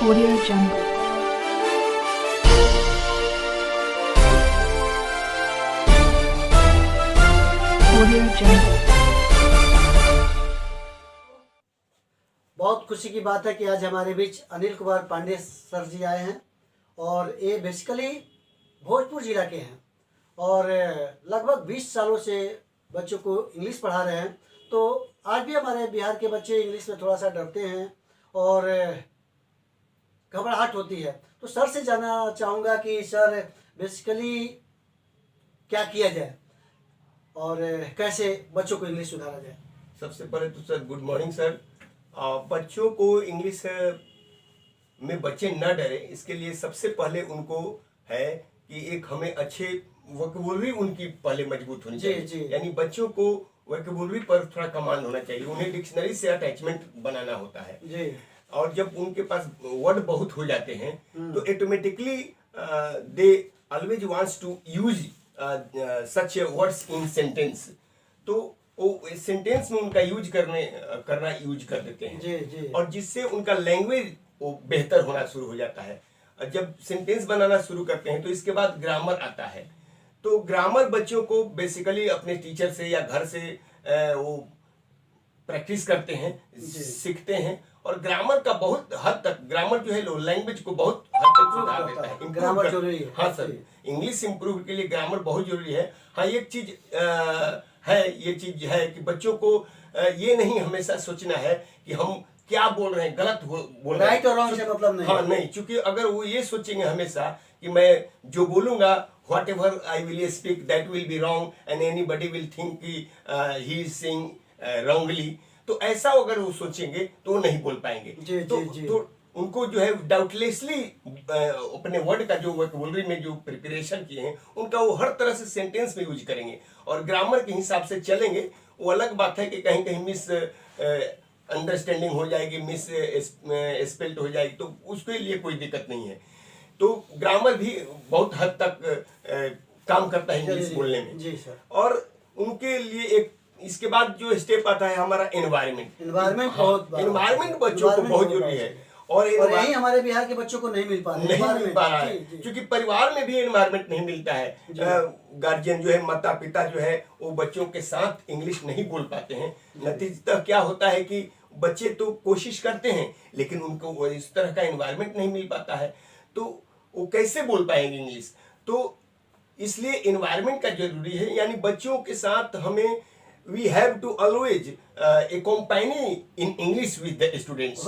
Audio Jungle. Audio Jungle. बहुत खुशी की बात है कि आज हमारे बीच अनिल कुमार पांडे सर जी आए हैं और ये बेसिकली भोजपुर जिला के हैं और लगभग 20 सालों से बच्चों को इंग्लिश पढ़ा रहे हैं। तो आज भी हमारे बिहार के बच्चे इंग्लिश में थोड़ा सा डरते हैं और घबराहट होती है। तो सर से जानना चाहूँगा कि सर बेसिकली क्या किया जाए और कैसे बच्चों को इंग्लिश सुधारा जाए। सबसे पहले तो सर गुड मॉर्निंग सर। बच्चों को इंग्लिश में बच्चे न डरे, इसके लिए सबसे पहले उनको है कि एक हमें अच्छे वोकैबुलरी उनकी पहले मजबूत होनी चाहिए। यानी बच्चों को वोकैबुलरी पर थोड़ा कमांड होना चाहिए, उन्हें डिक्शनरी से अटैचमेंट बनाना होता है जी। और जब उनके पास वर्ड बहुत हो जाते हैं तो automatically they always wants to use such words in sentence, तो वो सेंटेंस में उनका यूज करना यूज कर देते हैं जी जी। और जिससे उनका लैंग्वेज वो बेहतर होना शुरू हो जाता है। और जब सेंटेंस बनाना शुरू करते हैं तो इसके बाद ग्रामर आता है। तो ग्रामर बच्चों को बेसिकली अपने टीचर से या घर से वो प्रैक्टिस करते हैं, सीखते हैं और ग्रामर का बहुत हद तक, ग्रामर जो है लैंग्वेज को बहुत हद तक सुधार देता है। ग्रामर जरूरी है। हाँ सर, इंग्लिश इंप्रूव के लिए ग्रामर बहुत जरूरी है। हाँ, एक चीज ये चीज है कि बच्चों को ये नहीं हमेशा सोचना है कि हम क्या बोल रहे हैं, गलत बोल रहे हैं। राइट और रॉन्ग से मतलब नहीं। हाँ नहीं, क्योंकि अगर वो ये सोचेंगे हमेशा कि मैं जो बोलूंगा whatever I will speak that will be wrong and anybody will think कि he is saying wrongly, तो ऐसा अगर वो सोचेंगे तो वो नहीं बोल पाएंगे। जी, तो, जी, जी। तो उनको जो है डाउटलेसली अपने वर्ड का जो वोकैबुलरी में जो प्रिपरेशन किए हैं उनका वो हर तरह से सेंटेंस में यूज करेंगे और ग्रामर के हिसाब से चलेंगे। वो अलग बात है कि कहीं कहीं मिस अंडरस्टैंडिंग हो जाएगी, मिस स्पेल्ट हो जाएगी, तो उसके लिए कोई दिक्कत नहीं है। तो ग्रामर भी बहुत हद तक काम करता है इंग्लिश बोलने में। जी सर। और उनके लिए एक इसके बाद जो स्टेप आता है हमारा एनवायरनमेंट। एनवायरनमेंट बच्चों को बहुत जरूरी है और यही हमारे बिहार के बच्चों को नहीं मिल पा रहा है क्योंकि परिवार में भी एनवायरनमेंट नहीं मिलता है। गार्जियन जो है, माता पिता जो है, वो बच्चों के साथ इंग्लिश नहीं बोल पाते हैं। नतीजतः क्या होता है कि बच्चे तो कोशिश करते हैं लेकिन उनको इस तरह का एनवायरनमेंट नहीं मिल पाता है, तो वो कैसे बोल पाएंगे इंग्लिश। तो इसलिए एनवायरनमेंट का जरूरी है। यानी बच्चों के साथ हमें we have to always accompany in English with the students।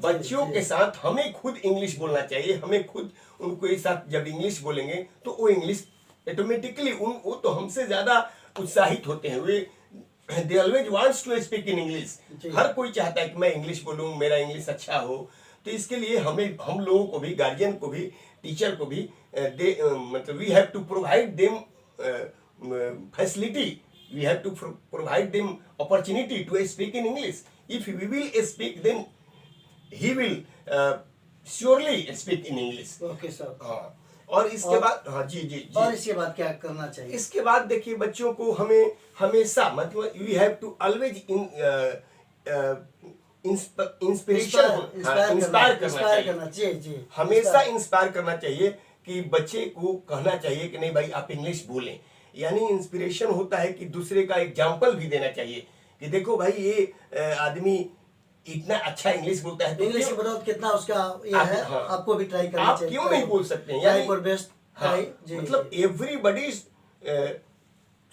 बच्चों के साथ हमें खुद इंग्लिश बोलना चाहिए, हमें खुद उनके साथ जब इंग्लिश बोलेंगे तो वो इंग्लिश ऑटोमेटिकली वो तो हमसे ज्यादा उत्साहित होते हैं। वे they always wants to speak in English। हर कोई चाहता है कि मैं इंग्लिश बोलूं, मेरा इंग्लिश अच्छा हो। तो इसके लिए हम लोगों को भी, गार्जियन को भी, टीचर को भी मतलब we have to provide them facility, we have to provide them opportunity to speak in English। If we will speak, then he will surely speak in English। Okay sir. हाँ, और इसके बाद हाँ जी जी जी। और इसके बाद क्या करना चाहिए? इसके बाद देखिए बच्चों को हमें हमेशा मतलब we have to always inspire करना चाहिए। हमेशा इंस्पायर करना चाहिए कि बच्चे को कहना चाहिए कि नहीं भाई आप इंग्लिश बोलें। यानी इंस्पिरेशन होता है कि दूसरे का एग्जाम्पल भी देना चाहिए कि देखो भाई ये आदमी इतना अच्छा इंग्लिश बोलता है, तो इंग्लिश की बदौलत कितना उसका ये है। हाँ, आपको भी ट्राई करना आप चाहिए। क्यों नहीं बोल सकते हैं? यानी बेस्ट मतलब everybody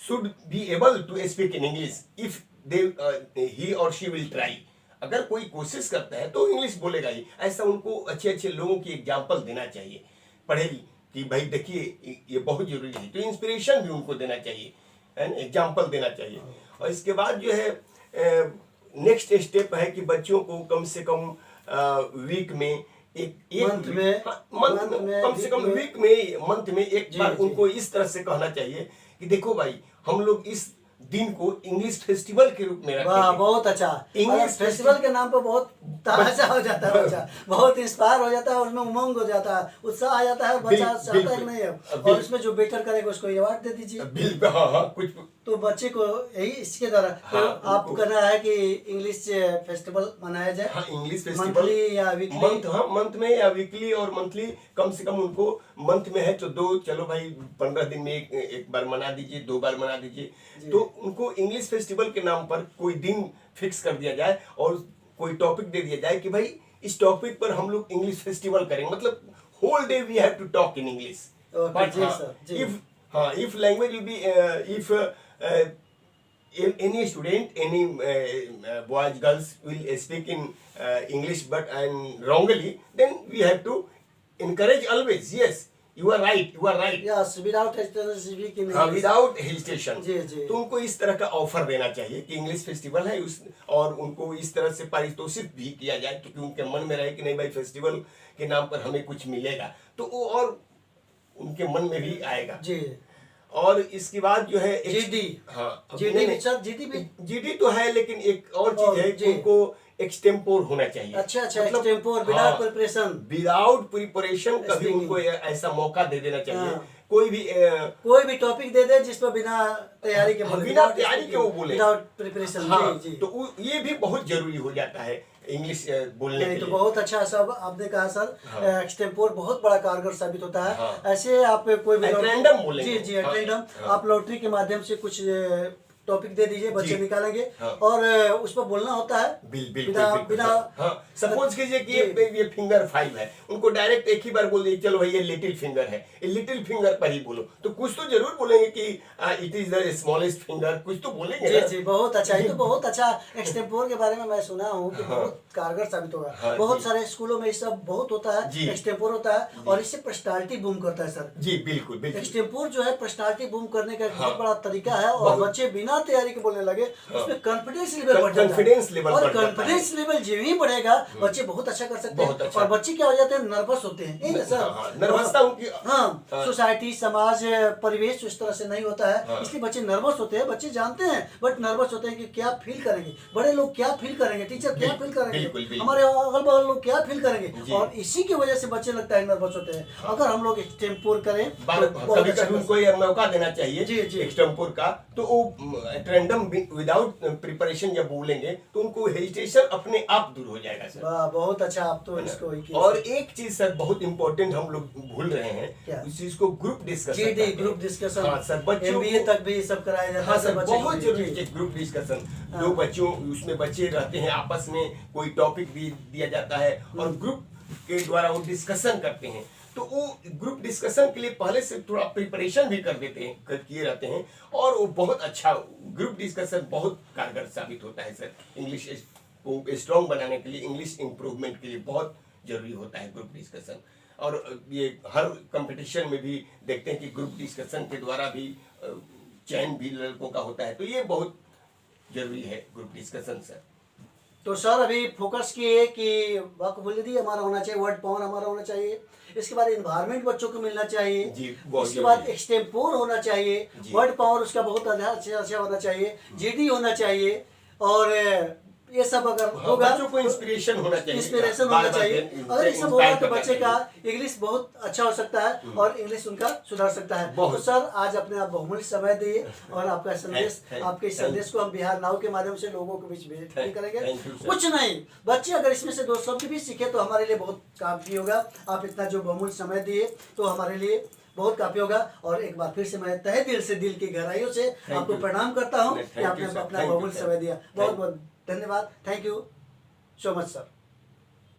should be able to speak in English if they he और शी विल ट्राई। अगर कोई कोशिश करता है तो इंग्लिश बोलेगा ही। ऐसा उनको अच्छे अच्छे लोगों की एग्जाम्पल देना चाहिए, पढ़ेगी कि भाई देखिए ये बहुत जरूरी है। तो इंस्पिरेशन भी उनको देना चाहिए, एग्जाम्पल देना चाहिए। और इसके बाद जो है नेक्स्ट स्टेप है कि बच्चों को कम से कम वीक में मंथ में एक बार उनको इस तरह से कहना चाहिए कि देखो भाई हम लोग इस दिन को इंग्लिश फेस्टिवल के रूप में रखेंगे। वाह, बहुत अच्छा। इंग्लिश फेस्टिवल के नाम पर बहुत ताजा हो जाता है बच्चा, बहुत इंस्पायर हो जाता है, उसमें उमंग हो जाता है, उत्साह आ जाता है, बच्चा चाहता है नहीं है। और इसमें जो बेटर करेगा उसको अवार्ड दे दीजिए। बिल्कुल, हाँ हाँ, कुछ तो बच्चे को यही इसके द्वारा तो हाँ, आप उनको- करना है कि इंग्लिश फेस्टिवल मनाया जाए। हाँ, इंग्लिश फेस्टिवल मंथली या वीकली। मंथ, हाँ मंथ में या वीकली और मंथली, कम से कम उनको मंथ में है तो दो, चलो भाई 15 दिन में एक बार मना दीजिए, 2 बार मना दीजिए। तो उनको इंग्लिश फेस्टिवल के नाम पर कोई दिन फिक्स कर दिया जाए और कोई टॉपिक दे दिया जाए कि भाई इस टॉपिक पर हम लोग इंग्लिश फेस्टिवल करेंगे, मतलब whole day we have to talk in English. जी सर, जी। If language will be if any student, any boys, girls will speak in English but and wrongly, then we have to encourage always. Yes, you are right, you are right. Yes, without speaking हाँ, without hesitation. जी, जी। तो उनको इस तरह का offer देना चाहिए कि English festival है उस, और उनको इस तरह से पारितोषिक भी किया जाए क्योंकि उनके मन में रहे कि नहीं भाई फेस्टिवल के नाम पर हमें कुछ मिलेगा, तो वो और उनके मन में भी आएगा। जी। और इसके बाद जो है जीडी। हाँ, जीडी भी सर, जीडी भी। जीडी तो है, लेकिन एक और चीज है जी। कि उनको एक्सटेम्पोर होना चाहिए। अच्छा, extempore without preparation. Without preparation कभी Speaking। उनको ऐसा मौका दे देना चाहिए। हाँ। कोई भी टॉपिक दे दे जिस पर बिना तैयारी के बोले, बिना तैयारी के वो बोले, विदाउट प्रिपरेशन। हाँ, जी, जी। तो ये भी बहुत जरूरी हो जाता है इंग्लिश बोलने नहीं के तो लिए। बहुत अच्छा सब आपने कहा सर। हाँ। एक्सटेम्पोर बहुत बड़ा कारगर साबित होता है। हाँ। ऐसे आप कोई भी Random बोलेंगे। जी जी, हाँ, रैंडम हाँ। आप लॉटरी के माध्यम से कुछ टॉपिक दे दीजिए, बच्चे जी। निकालेंगे हाँ। और उस पर बोलना होता है बिल्कुल बिना हाँ, सपोज कीजिए कि ये फिंगर 5 है, उनको डायरेक्ट एक ही बार बोल दीजिए चलो भाई ये लिटिल फिंगर है, ये लिटिल फिंगर पर ही बोलो, तो कुछ तो जरूर बोलेंगे कि it is the smallest finger, कुछ तो बोलेंगे जी ना। जी, बहुत अच्छा। ये तो बहुत अच्छा एक्सटेम्पोर के बारे में मैं सुना हूँ कि हाँ। बहुत कारगर साबित होगा। हाँ, बहुत जी। सारे स्कूलों में ये सब बहुत होता जी। है, एक्सटेम्पोर होता है और इससे पर्सनालिटी बूम करता है सर। जी बिल्कुल बिल्कुल। एक्सटेम्पोर जो है पर्सनालिटी बूम करने का एक हाँ। बहुत बड़ा तरीका है और बहुत। बच्चे बिना तैयारी के बोलने लगे, हाँ। उसमें कॉन्फिडेंस लेवल बढ़ जाता है। कॉन्फिडेंस लेवल और बढ़ जाता है। कॉन्फिडेंस लेवल जो ही बढ़ेगा बच्चे बहुत अच्छा कर सकते बहुत हैं। अच्छा। और बच्चे क्या हो जाते हैं, नर्वस होते हैं, नहीं ना सर? हाँ, नर्वसता उनकी हाँ, हाँ। सोसाइटी, समाज, परिवेश उस तरह से नहीं होता है, हाँ। इसलिए बच्चे नर्वस होते हैं। बच्चे जानते हैं बट नर्वस होते हैं कि क्या फील करेंगे, बड़े लोग क्या फील करेंगे, टीचर क्या फील बिल्कुल, करेंगे, बिल्कुल। हमारे अगल बगल लोग क्या फील करेंगे, जी। और इसी की वजह से बच्चे लगता है नर्वस होते हैं। अगर हम लोग एक्सटेम्पोर करें तो बहुत कभी अच्छा कभी कर उनको ये मौका देना चाहिए जी, जी। एक्सटेम्पोर का, तो वो रैंडम विदाउट प्रिपरेशन जब बोलेंगे तो उनको हेजिटेशन अपने आप दूर हो जाएगा सर। वाह, बहुत अच्छा। आप तो इसको ही किए। और एक चीज सर बहुत इंपॉर्टेंट हम लोग भूल रहे हैं, क्या? उस चीज को ग्रुप डिस्कशन जी जी, ग्रुप डिस्कशन। हाँ सर, बच्चों MBA को- तक भी सब कराया जाता हाँ है सर, बच्चे बहुत के लिए। जरूरी जी। है ग्रुप डिस्कशन। हाँ। दो बच्चों उसमें बच्चे रहते हैं, आपस में कोई टॉपिक भी दिया जाता है और ग्रुप के द्वारा वो डिस्कशन करते हैं, तो वो ग्रुप डिस्कशन के लिए पहले से थोड़ा प्रिपरेशन भी कर देते हैं, किए रहते हैं, और वो बहुत अच्छा ग्रुप डिस्कशन बहुत कारगर साबित होता है सर। इंग्लिश को स्ट्रॉन्ग बनाने के लिए, इंग्लिश इंप्रूवमेंट के लिए बहुत जरूरी होता है ग्रुप डिस्कशन। और ये हर कंपटीशन में भी देखते हैं कि ग्रुप डिस्कशन के द्वारा भी चयन भी लड़कों का होता है, तो ये बहुत जरूरी है ग्रुप डिस्कशन सर। तो सर अभी फोकस किए कि वोकैबुलरी हमारा होना चाहिए, वर्ड पावर हमारा होना चाहिए, इसके बाद इन्वायरमेंट बच्चों को मिलना चाहिए जी, बहुत इसके बाद जरूरी। एक्सटेम्पोर होना चाहिए, जी। वर्ड पावर उसका बहुत अच्छा होना चाहिए, जीडी होना चाहिए, और ये सब अगर होगा बच्चों को इंस्पिरेशन होना चाहिए, इंस्पिरेशन बार होना बार चाहिए। अगर ये सब इंस्पायर होगा तो करना बच्चे का चाहिए। इंग्लिश बहुत अच्छा हो सकता है और इंग्लिश उनका सुधार सकता है। बहुत। तो सर आज अपने आप बहुमूल्य समय दिए और आपका संदेश, Thank- आपके इस संदेश को हम बिहार नाउ के माध्यम से लोगों के बीच भेज Thank- करेंगे। thank you, sir. कुछ नहीं, बच्चे अगर इसमें से 2 शब्द भी सीखे तो हमारे लिए बहुत काफी होगा। आप इतना जो बहुमूल्य समय दिए तो हमारे लिए बहुत काफी होगा। और एक बार फिर से मैं तहे दिल से, दिल की गहराइयों से आपको you. प्रणाम करता हूँ Thank कि you, आपने sir. अपना Thank you, बहुमूल्य sir. समय दिया। बहुत Thank- बहुत धन्यवाद। Thank you so much sir.